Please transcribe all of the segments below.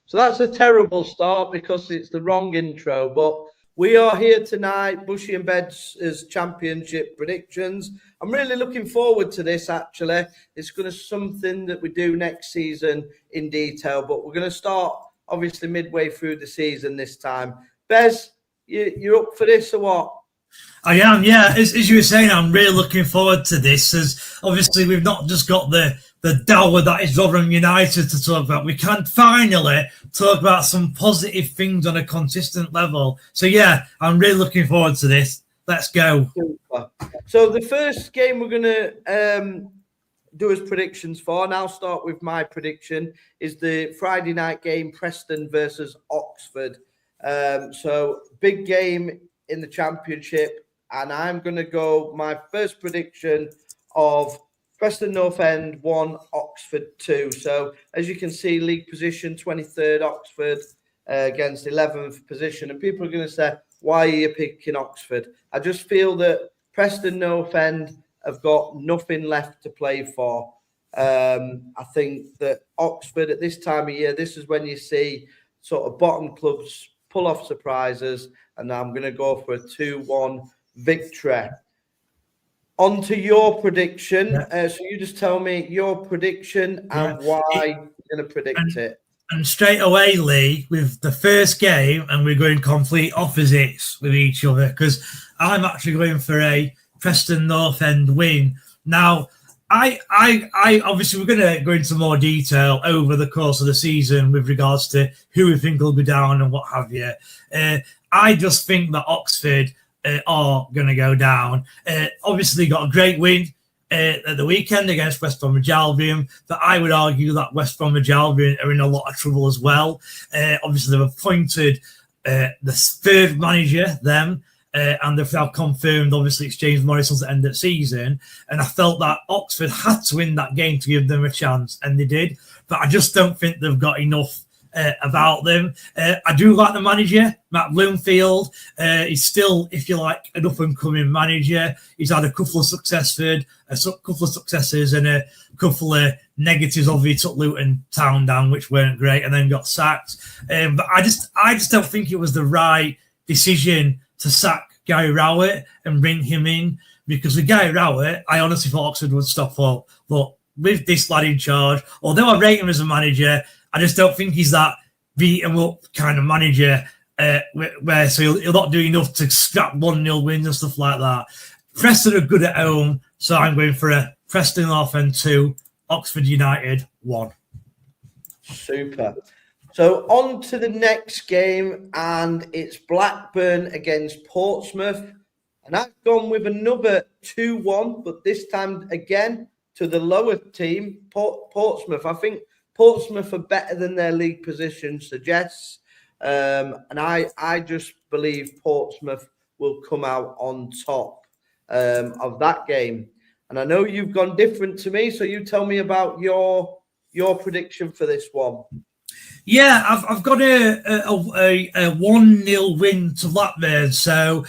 So that's a terrible start because it's the wrong intro. But we are here tonight, Bushy and Bed's championship predictions. I'm really looking forward to this, actually. It's going to be something that we do next season in detail. But we're going to start, obviously, midway through the season this time. Bez, you're up for this or what? I am, yeah. As you were saying, I'm really looking forward to this, as obviously we've not just got the dower that is Rotherham United to talk about. We can finally talk about some positive things on a consistent level. So, yeah, I'm really looking forward to this. Let's go. Super. So the first game we're going to do as predictions for, and I'll start with my prediction, is the Friday night game, Preston versus Oxford. So big game in the championship. And I'm going to go my first prediction of Preston North End 1, Oxford 2. So as you can see, league position 23rd, Oxford against 11th position. And people are going to say, why are you picking Oxford? I just feel that Preston North End have got nothing left to play for. I think that Oxford at this time of year, this is when you see sort of bottom clubs pull off surprises. And I'm going to go for a 2-1 victory. On to your prediction. So you just tell me your prediction and why you're going to predict it. And straight away, Lee, with the first game, and we're going complete opposites with each other, because I'm actually going for a Preston North End win. Now, I obviously we're going to go into more detail over the course of the season with regards to who we think will go down and what have you. I just think that Oxford are going to go down. Obviously got a great win at the weekend against West Bromwich Albion, but I would argue that West Bromwich Albion are in a lot of trouble as well. Obviously they've appointed the third manager, and they've now confirmed, obviously, it's James Morrison's at the end of the season. And I felt that Oxford had to win that game to give them a chance, and they did. But I just don't think they've got enough about them. I do like the manager, Matt Bloomfield. He's still, if you like, an up-and-coming manager. He's had a couple of successes and a couple of negatives. Obviously, he took Luton Town down, which weren't great, and then got sacked. But I just don't think it was the right decision to sack Gary Rowett and bring him in, because with Gary Rowett, I honestly thought Oxford would stop up. But with this lad in charge, although I rate him as a manager, I just don't think he's that beat him up kind of manager where so he'll not do enough to scrap 1-0 wins and stuff like that. Preston are good at home, so I'm going for a Preston North End 2, Oxford United 1. Super. So on to the next game, and it's Blackburn against Portsmouth. And I've gone with another 2-1, but this time again to the lower team, Portsmouth. I think Portsmouth are better than their league position suggests. And I just believe Portsmouth will come out on top of that game. And I know you've gone different to me, so you tell me about your prediction for this one. Yeah, I've got a 1-0 win to Blackburn. So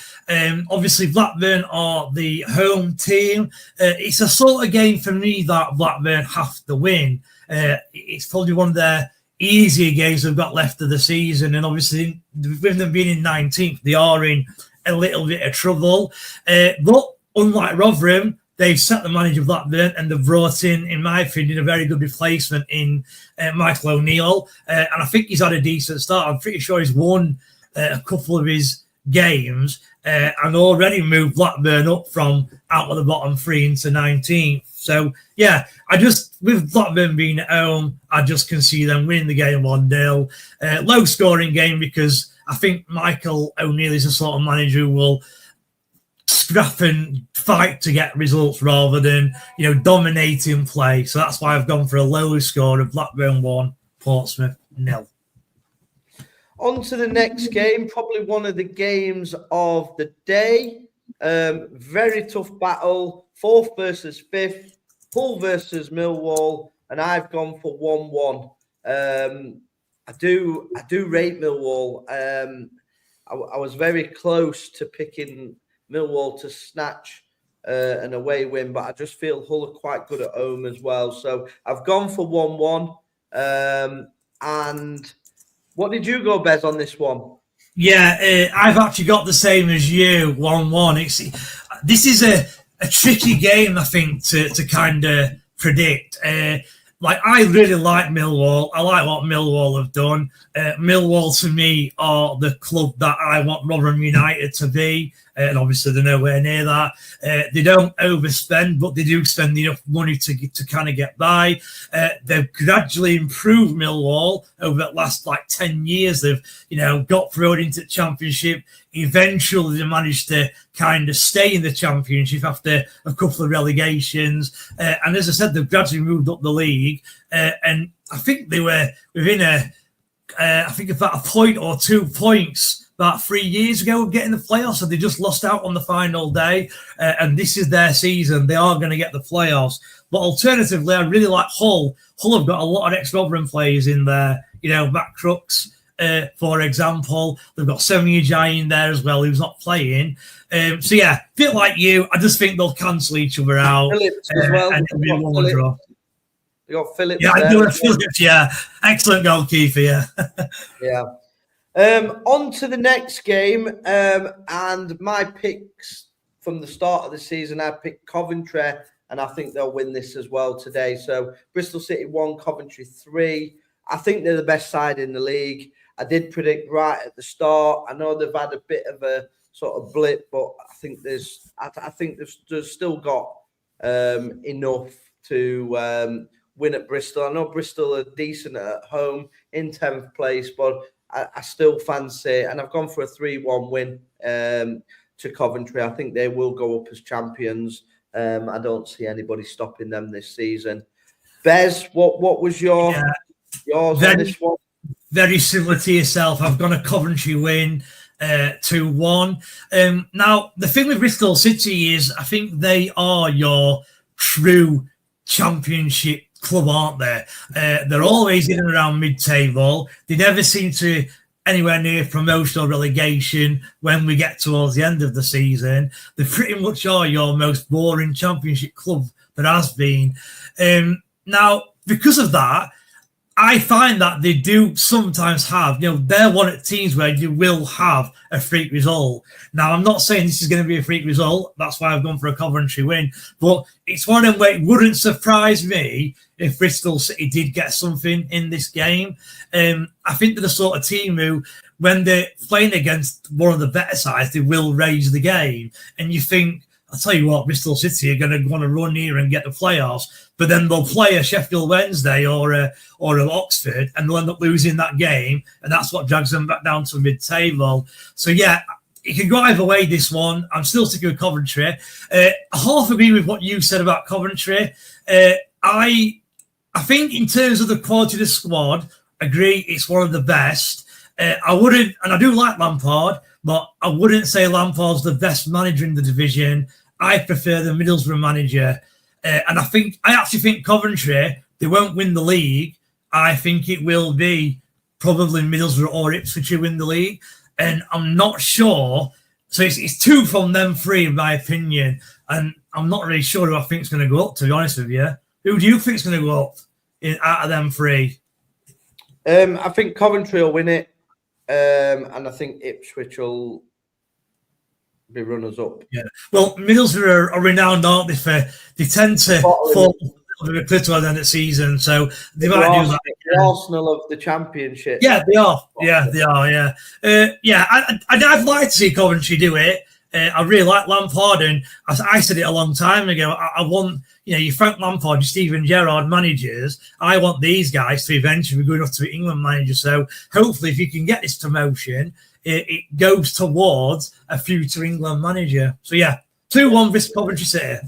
obviously Blackburn are the home team. It's a sort of game for me that Blackburn have to win. It's probably one of their easier games they've got left of the season. And obviously with them being in 19th, they are in a little bit of trouble. But unlike Rotherham, they've set the manager of Blackburn, and they've brought in my opinion, a very good replacement in Michael O'Neill. And I think he's had a decent start. I'm pretty sure he's won a couple of his games and already moved Blackburn up from out of the bottom 3 into 19th. So, yeah, with Blackburn being at home, I just can see them winning the game 1-0. Low scoring game, because I think Michael O'Neill is the sort of manager who will scrap and fight to get results rather than, dominating play. So that's why I've gone for a low score of Blackburn 1, Portsmouth 0. On to the next game, probably one of the games of the day. Very tough battle, 4th versus 5th, Hull versus Millwall, and I've gone for 1-1. I do rate Millwall. I was very close to picking Millwall to snatch an away win, but I just feel Hull are quite good at home as well. So I've gone for 1-1. And What did you go, Bez, on this one? Yeah, I've actually got the same as you, 1-1. This is a tricky game, I think, to kind of predict. I really like Millwall. I like what Millwall have done. Millwall, to me, are the club that I want Rotherham United to be. And obviously, they're nowhere near that. They don't overspend, but they do spend enough money to kind of get by. They've gradually improved Millwall over the last 10 years. They've, got thrown into the Championship. Eventually, they managed to kind of stay in the Championship after a couple of relegations. And as I said, they've gradually moved up the league. And I think they were within about a point or 2 points about 3 years ago of getting the playoffs, so they just lost out on the final day. And this is their season. They are going to get the playoffs. But alternatively, I really like Hull. Hull have got a lot of ex-Rotherham players in there. Matt Crooks, for example. They've got Semyon Jai in there as well, who's not playing. So, yeah, a bit like you. I just think they'll cancel each other out. Phillips as well. And it'll be a 1-1 draw. You got Phillips. Yeah, I do. Phillips, yeah. Excellent goalkeeper, yeah. Yeah. On to the next game, and my picks from the start of the season, I picked Coventry, and I think they'll win this as well today. So Bristol City 1, Coventry 3. I think they're the best side in the league. I did predict right at the start. I know they've had a bit of a sort of blip, but I think they've still got enough to win at Bristol. I know Bristol are decent at home in 10th place, but I still fancy, and I've gone for a 3-1 win to Coventry. I think they will go up as champions. I don't see anybody stopping them this season. Bez, what was yours on this one? Very similar to yourself. I've gone a Coventry win, 2-1. Now, the thing with Bristol City is I think they are your true championship club, aren't they? They're always in and around mid-table. They never seem to anywhere near promotion or relegation when we get towards the end of the season. They pretty much are your most boring championship club there has been. Now, because of that, I find that they do sometimes have, they're one of the teams where you will have a freak result. Now, I'm not saying this is going to be a freak result. That's why I've gone for a Coventry win. But it's one of them where it wouldn't surprise me if Bristol City did get something in this game. I think they're the sort of team who, when they're playing against one of the better sides, they will raise the game. And you think, I'll tell you what, Bristol City are going to want to run here and get the playoffs, but then they'll play a Sheffield Wednesday or an Oxford, and they'll end up losing that game, and that's what drags them back down to mid-table. So, yeah, it can go either way, this one. I'm still sticking with Coventry. I half agree with what you said about Coventry. I think in terms of the quality of the squad, agree it's one of the best. I wouldn't, and I do like Lampard, but I wouldn't say Lampard's the best manager in the division. I prefer the Middlesbrough manager. And I actually think Coventry, they won't win the league. I think it will be probably Middlesbrough or Ipswich who win the league. And I'm not sure. So it's 2 from them 3, in my opinion. And I'm not really sure who I think is going to go up, to be honest with you. Who do you think is going to go up out of them 3? I think Coventry will win it. And I think Ipswich will be runners up. Yeah. Well, Middlesbrough are renowned, aren't they? They tend to fall a bit at the end of the season, so they might do that. The Arsenal of the Championship. Yeah, they are. Yeah, they are. Yeah. I'd like to see Coventry do it. I really like Lampard, and I said it a long time ago. I want, you Frank Lampard, Steven Gerrard managers. I want these guys to eventually be good enough to be England managers. So hopefully, if you can get this promotion, it goes towards a future England manager. So yeah, 2-1 this Coventry City.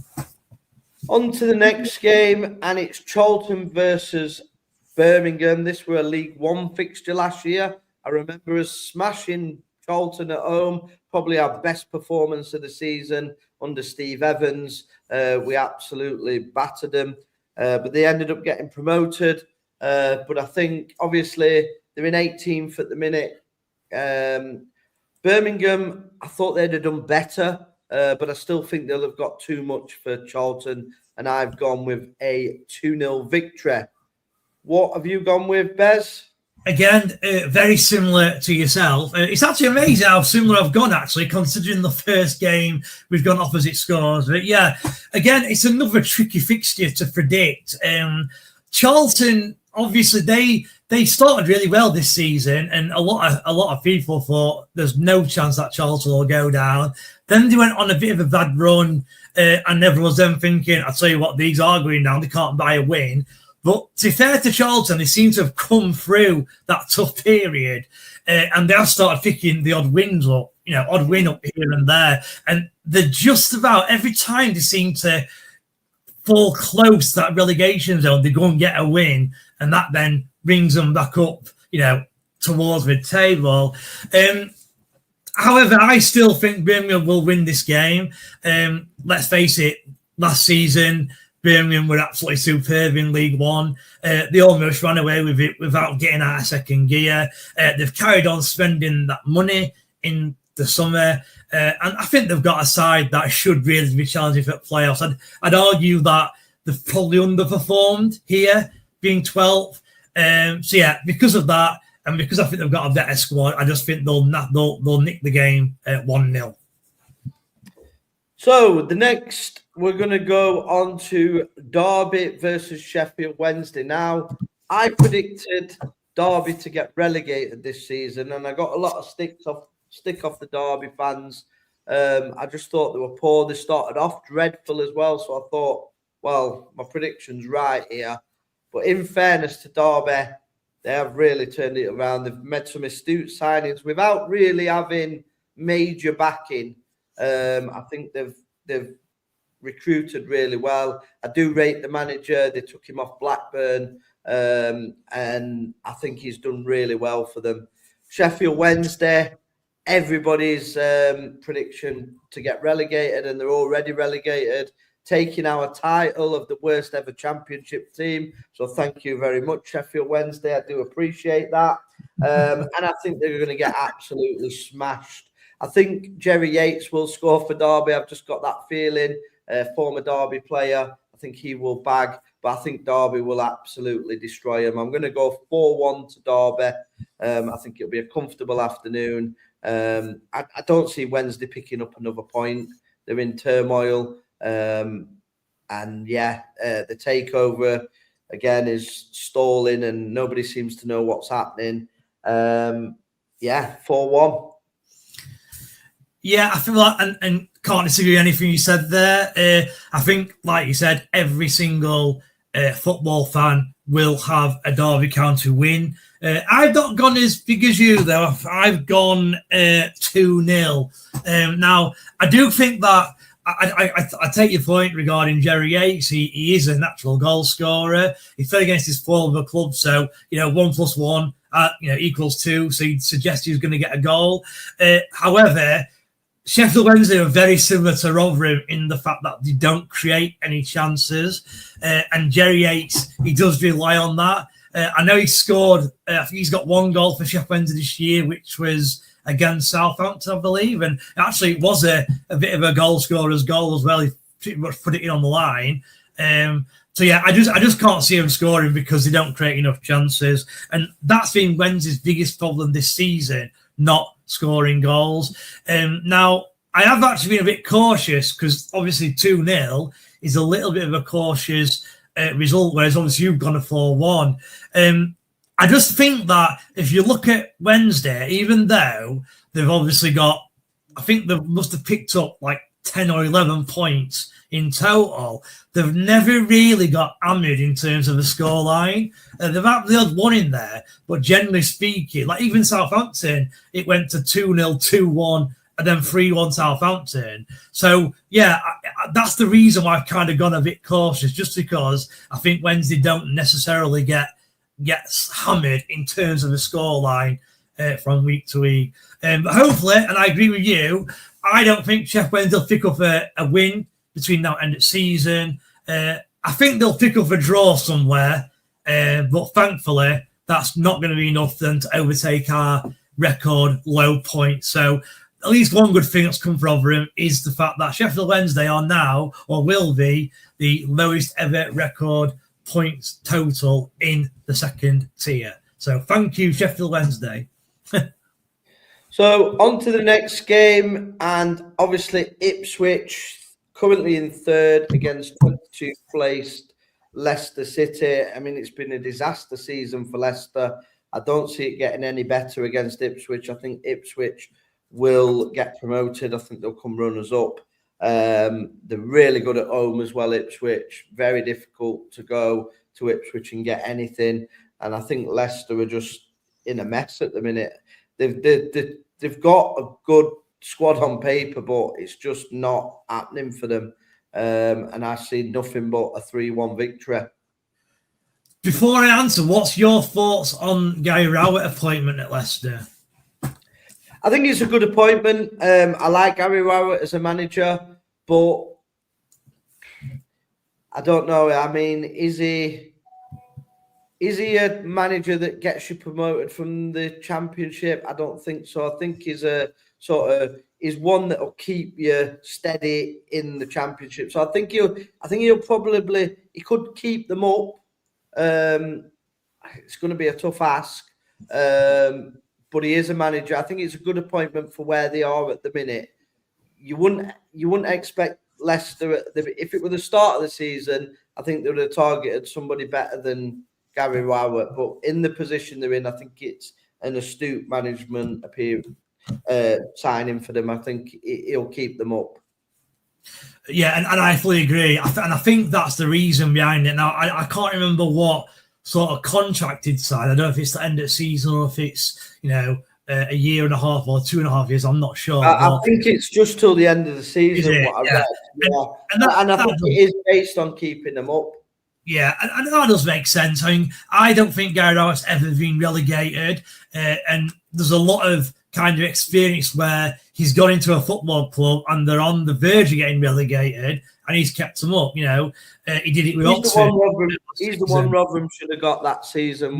On to the next game, and it's Charlton versus Birmingham. This were a League One fixture last year. I remember us smashing Charlton at home, probably our best performance of the season under Steve Evans. We absolutely battered them, but they ended up getting promoted. But I think, obviously, they're in 18th at the minute. Birmingham, I thought they'd have done better, but I still think they'll have got too much for Charlton, and I've gone with a 2-0 victory. What have you gone with, Bez? again, very similar to yourself. It's actually amazing how similar I've gone, actually, considering the first game we've gone opposite scores. But yeah, again, it's another tricky fixture to predict. Charlton, obviously, they started really well this season, and a lot of people thought there's no chance that Charlton will go down. Then they went on a bit of a bad run, and everyone was then thinking, I'll tell you what, these are going down, they can't buy a win. But to be fair to Charlton, they seem to have come through that tough period, and they have started picking the odd wins up, odd win up here and there. And they're just about, every time they seem to fall close to that relegation zone, they go and get a win, and that then brings them back up, towards mid-table. However, I still think Birmingham will win this game. Let's face it, last season, Birmingham were absolutely superb in League One. They almost ran away with it without getting out of second gear. They've carried on spending that money in the summer. And I think they've got a side that should really be challenging for playoffs. I'd argue that they've probably underperformed here, being 12th. So yeah, because of that, and because I think they've got a better squad, I just think they'll nick the game 1-0. So the next, we're going to go on to Derby versus Sheffield Wednesday. Now, I predicted Derby to get relegated this season, and I got a lot of stick off the Derby fans. I just thought they were poor. They started off dreadful as well, so I thought, well, my prediction's right here. But in fairness to Derby, they have really turned it around. They've made some astute signings without really having major backing. I think they've recruited really well. I do rate the manager. They took him off Blackburn, and I think he's done really well for them. Sheffield Wednesday, everybody's prediction to get relegated, and they're already relegated, taking our title of the worst ever championship team. So thank you very much, Sheffield Wednesday. I do appreciate that. And I think they're going to get absolutely smashed. I think Jerry Yates will score for Derby. I've just got that feeling. Former Derby player. I think he will bag, but I think Derby will absolutely destroy him. I'm going to go 4-1 to Derby. I think it'll be a comfortable afternoon. I don't see Wednesday picking up another point. They're in turmoil. And yeah, the takeover again is stalling and nobody seems to know what's happening. Yeah, 4-1. Yeah, I feel like, and can't disagree with anything you said there. I think, like you said, every single football fan will have a Derby County win. I've not gone as big as you, though. I've gone 2-0. Now, I do think that I take your point regarding Jerry Yates. He is a natural goal scorer. He played against his former club, so 1 + 1 equals 2. So you'd suggest he's going to get a goal. However, Sheffield Wednesday are very similar to Rotherham in the fact that they don't create any chances. And Jerry Yates, he does rely on that. I know he scored, I think he's got 1 goal for Sheffield Wednesday this year, which was against Southampton, I believe. And actually it was a bit of a goal scorer's goal as well. He pretty much put it in on the line. So yeah, I just can't see him scoring because they don't create enough chances. And that's been Wednesday's biggest problem this season, not scoring goals. Now, I have actually been a bit cautious because obviously 2-0 is a little bit of a cautious result, whereas obviously you've gone a 4-1. I just think that if you look at Wednesday, even though they've obviously got, I think they must have picked up like 10 or 11 points in total, they've never really got hammered in terms of the scoreline. They've had the odd one in there, but generally speaking, like even Southampton, it went to 2-0, 2-1, and then 3-1 Southampton. So, yeah, that's the reason why I've kind of gone a bit cautious, just because I think Wednesday don't necessarily get hammered in terms of the scoreline from week to week. But hopefully, and I agree with you, I don't think Sheffield Wednesday will pick up a win between now and end of season. I think they'll pick up a draw somewhere, but thankfully, that's not going to be enough then to overtake our record low point. So at least one good thing that's come from Rotherham is the fact that Sheffield Wednesday are now, or will be, the lowest ever record points total in the second tier. So thank you, Sheffield Wednesday. So on to the next game, and obviously Ipswich currently in third against 22th placed Leicester City. I mean, it's been a disaster season for Leicester. I don't see it getting any better against Ipswich. I think Ipswich will get promoted. I think they'll come runners up. They're really good at home as well, Ipswich. Very difficult to go to Ipswich and get anything. And I think Leicester are just in a mess at the minute. They've got a good squad on paper, but it's just not happening for them. And I see nothing but a 3-1 victory. Before I answer, what's your thoughts on Gary Rowett's appointment at Leicester? I think it's a good appointment. I like Gary Rowett as a manager, but I don't know. I mean, is he a manager that gets you promoted from the Championship? I don't think so. I think he's one that will keep you steady in the Championship. So I think he could keep them up. It's going to be a tough ask, but he is a manager. I think it's a good appointment for where they are at the minute. You wouldn't expect Leicester if it were the start of the season. I think they would have targeted somebody better than Gary Rowett, but in the position they're in, I think it's an astute management signing for them. I think he'll keep them up. Yeah, and I fully agree. And I think that's the reason behind it. Now, I can't remember what sort of contracted side. I don't know if it's the end of the season or if it's, a year and a half or 2.5 years. I'm not sure. I think it's just till the end of the season, what I read. Yeah. And I think it is based on keeping them up. Yeah, and that does make sense. I mean, I don't think Gary Rowett's ever been relegated. And there's a lot of kind of experience where he's gone into a football club and they're on the verge of getting relegated and he's kept them up. He did it with Oxford. He's the one Rotherham should have got that season.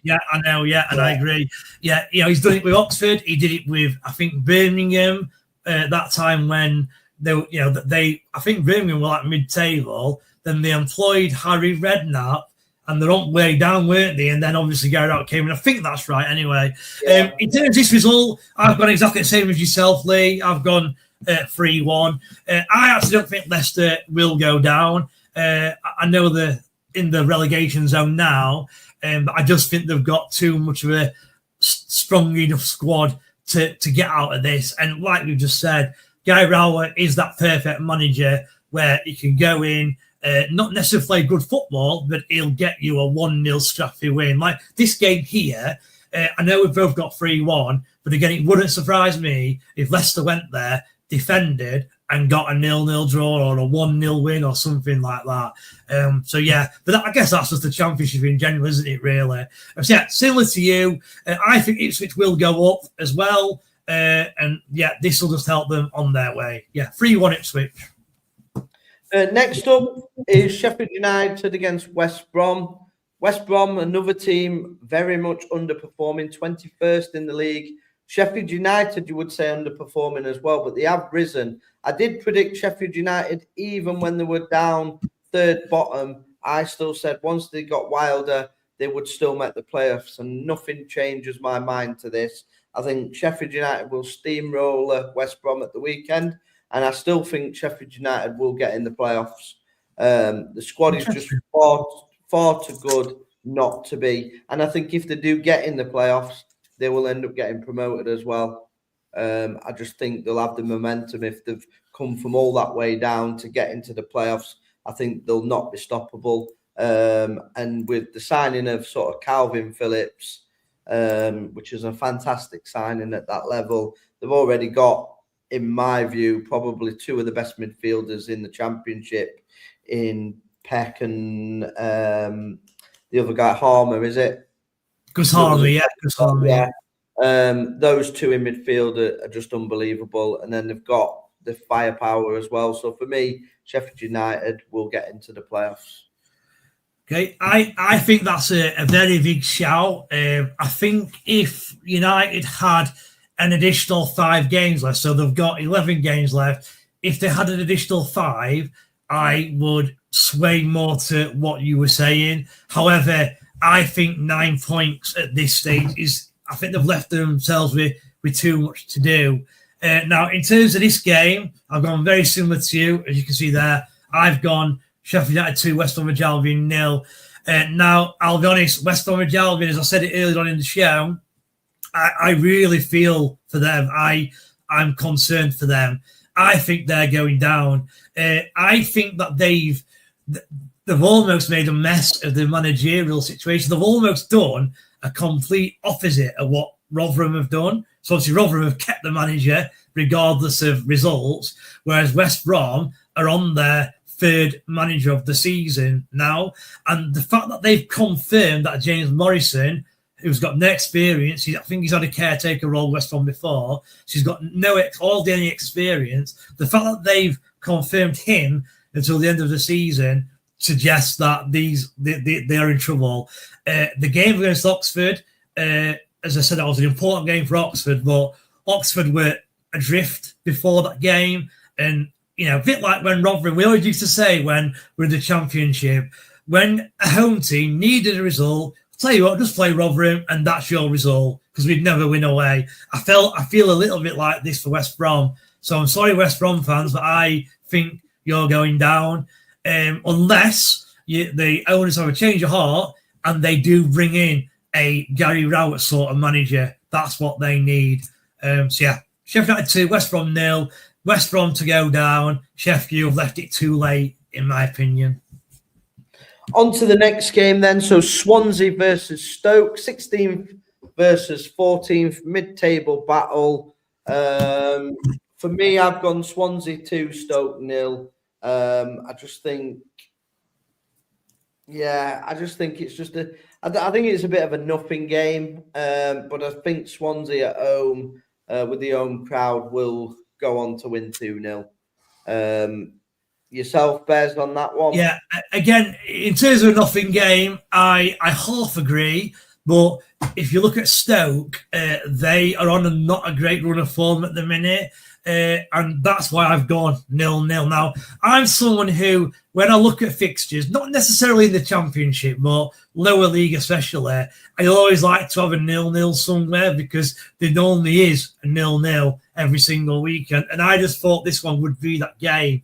Yeah, I know. Yeah, and I agree. Yeah, he's done it with Oxford. He did it with, I think, Birmingham that time when I think Birmingham were like mid-table. Then they employed Harry Redknapp, and they're on way down, weren't they? And then obviously Gary Rowett came in. I think that's right anyway. Yeah. In terms of this result, I've gone exactly the same as yourself, Lee. I've gone 3-1. I actually don't think Leicester will go down. I know they're in the relegation zone now, but I just think they've got too much of a strong enough squad to get out of this. And like we've just said, Gary Rowett is that perfect manager where he can go in, not necessarily play good football, but he'll get you a 1-0 scrappy win. Like this game here, I know we've both got 3-1, but again, it wouldn't surprise me if Leicester went there, defended, and got a 0-0 draw or a 1-0 win or something like that. But I guess that's just the Championship in general, isn't it, really? So yeah, similar to you, I think Ipswich will go up as well. This will just help them on their way. Yeah, 3-1 Ipswich. Next up is Sheffield United against West Brom. West Brom, another team very much underperforming, 21st in the league. Sheffield United, you would say, underperforming as well, but they have risen. I did predict Sheffield United, even when they were down third bottom. I still said once they got wilder, they would still make the playoffs, and nothing changes my mind to this. I think Sheffield United will steamroll West Brom at the weekend. And I still think Sheffield United will get in the playoffs. The squad is just far too good not to be. And I think if they do get in the playoffs, they will end up getting promoted as well. I just think they'll have the momentum if they've come from all that way down to get into the playoffs. I think they'll not be stoppable. And with the signing of sort of Calvin Phillips, which is a fantastic signing at that level, they've already got, in my view, probably two of the best midfielders in the Championship in Peck and the other guy, Harmer, is it? Gus Harmer, yeah. Those two in midfield are just unbelievable. And then they've got the firepower as well. So for me, Sheffield United will get into the playoffs. Okay, I think that's a very big shout. I think if United had an additional 5 games left, so they've got 11 games left. If they had an additional 5, I would sway more to what you were saying. However, I think 9 points at this stage is, I think they've left themselves with too much to do. Now, in terms of this game, I've gone very similar to you. As you can see there, I've gone Sheffield United 2, West Bromwich Albion 0. Now, I'll be honest, West Bromwich Albion, as I said it earlier on in the show, I really feel for them. I'm concerned for them. I think they're going down. I think that they've almost made a mess of the managerial situation. They've almost done a complete opposite of what Rotherham have done. So obviously Rotherham have kept the manager regardless of results, whereas West Brom are on their third manager of the season now. And the fact that they've confirmed that James Morrison, who's got no experience, I think he's had a caretaker role West Brom before, so he's got hardly any experience. The fact that they've confirmed him until the end of the season suggests that they are in trouble. The game against Oxford, as I said, that was an important game for Oxford, but Oxford were adrift before that game. And, a bit like when Rotherham, we always used to say when we're in the Championship, when a home team needed a result, tell you what, just play Rotherham and that's your result, because we'd never win away. I feel a little bit like this for West Brom. So I'm sorry, West Brom fans, but I think you're going down. Unless the owners have a change of heart and they do bring in a Gary Rowett sort of manager. That's what they need. Sheffield United 2, West Brom 0. West Brom to go down. Sheffield left it too late, in my opinion. On to the next game then. So Swansea versus Stoke, 16th versus 14th, mid-table battle. For me, I've gone Swansea 2, Stoke 0. I just think it's just I think it's a bit of a nothing game. But I think Swansea at home with the home crowd will go on to win 2-0. Yourself, Bez, on that one? Yeah, again, in terms of a nothing game, I half agree. But if you look at Stoke, they are on not a great run of form at the minute. And that's why I've gone 0-0. Now, I'm someone who, when I look at fixtures, not necessarily in the Championship, but lower league especially, I always like to have a 0-0 somewhere because there normally is a 0-0 every single weekend. And I just thought this one would be that game.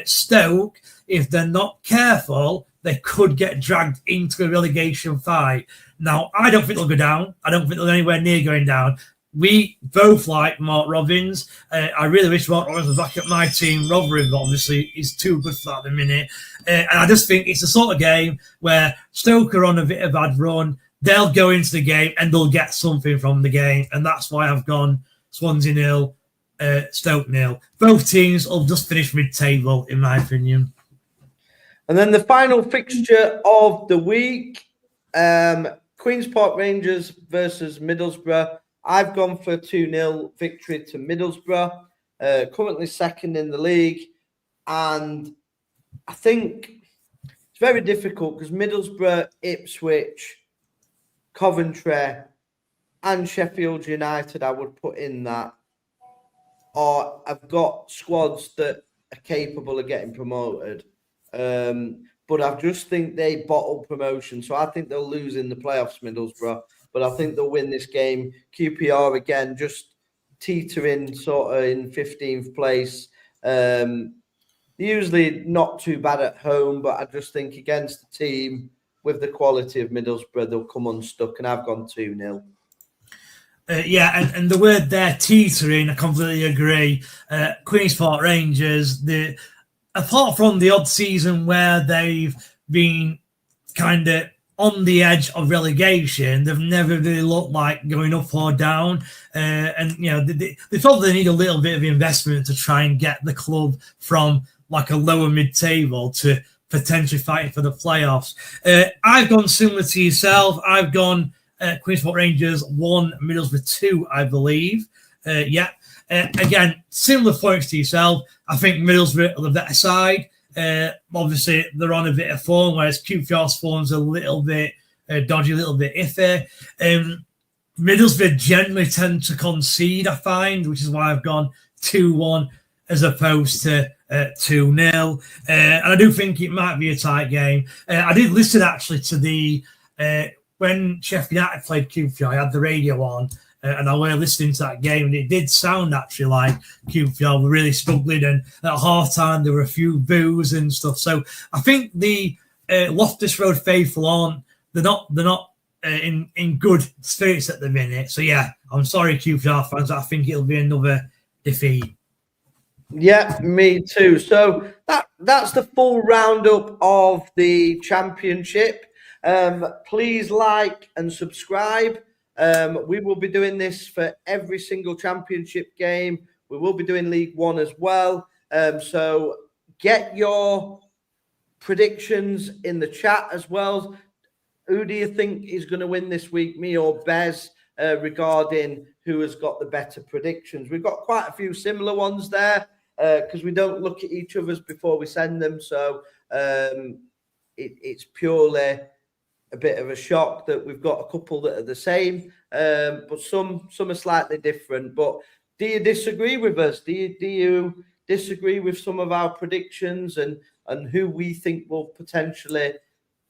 Stoke, if they're not careful, they could get dragged into a relegation fight. Now, I don't think they'll go down. I don't think they're anywhere near going down. We both like Mark Robins. I really wish Mark Robins was back at my team. Rotherham, obviously, is too good for that at the minute. And I just think it's the sort of game where Stoke are on a bit of a bad run. They'll go into the game and they'll get something from the game. And that's why I've gone Swansea 0, Stoke 0. Both teams will just finish mid-table, in my opinion. And then the final fixture of the week, Queen's Park Rangers versus Middlesbrough. I've gone for a 2-0 victory to Middlesbrough, currently second in the league. And I think it's very difficult because Middlesbrough, Ipswich, Coventry and Sheffield United, I would put in that, or I've got squads that are capable of getting promoted. But I just think they bottle promotion. So I think they'll lose in the playoffs, Middlesbrough. But I think they'll win this game. QPR, again, just teetering sort of in 15th place. Usually not too bad at home, but I just think against the team with the quality of Middlesbrough, they'll come unstuck, and I've gone 2-0. And the word there, teetering, I completely agree. Queen's Park Rangers, apart from the odd season where they've been kind of on the edge of relegation, they've never really looked like going up or down. They probably need a little bit of investment to try and get the club from like a lower mid-table to potentially fighting for the playoffs. I've gone similar to yourself. I've gone Queen's Park Rangers 1, Middlesbrough 2, I believe. Again, similar points to yourself. I think Middlesbrough are the better side. Obviously, they're on a bit of form, whereas QPR's form's a little bit dodgy, a little bit iffy. Middlesbrough generally tend to concede, I find, which is why I've gone 2-1 as opposed to 2-0. And I do think it might be a tight game. I did listen actually to the when Sheffield United played QPR, I had the radio on, and I were listening to that game, and it did sound actually like QPR were really struggling, and at half-time there were a few boos and stuff. So I think the Loftus Road faithful they're not in good spirits at the minute. So yeah, I'm sorry, QPR fans. I think it'll be another defeat. Yeah, me too. So that's the full roundup of the Championship. Please like and subscribe. We will be doing this for every single Championship game. We will be doing League One as well. So get your predictions in the chat as well. Who do you think is going to win this week, me or Bez, regarding who has got the better predictions? We've got quite a few similar ones there because we don't look at each other's before we send them. So it's purely a bit of a shock that we've got a couple that are the same, but some are slightly different. But do you disagree with us? Do you disagree with some of our predictions and who we think will potentially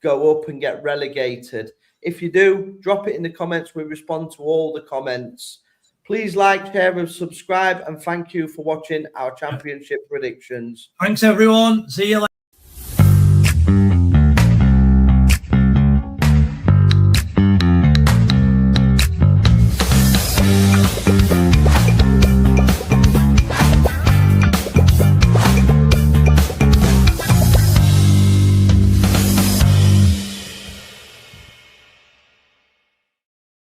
go up and get relegated? If you do, drop it in the comments. We respond to all the comments. Please like, share, and subscribe. And thank you for watching our Championship predictions. Thanks, everyone. See you later.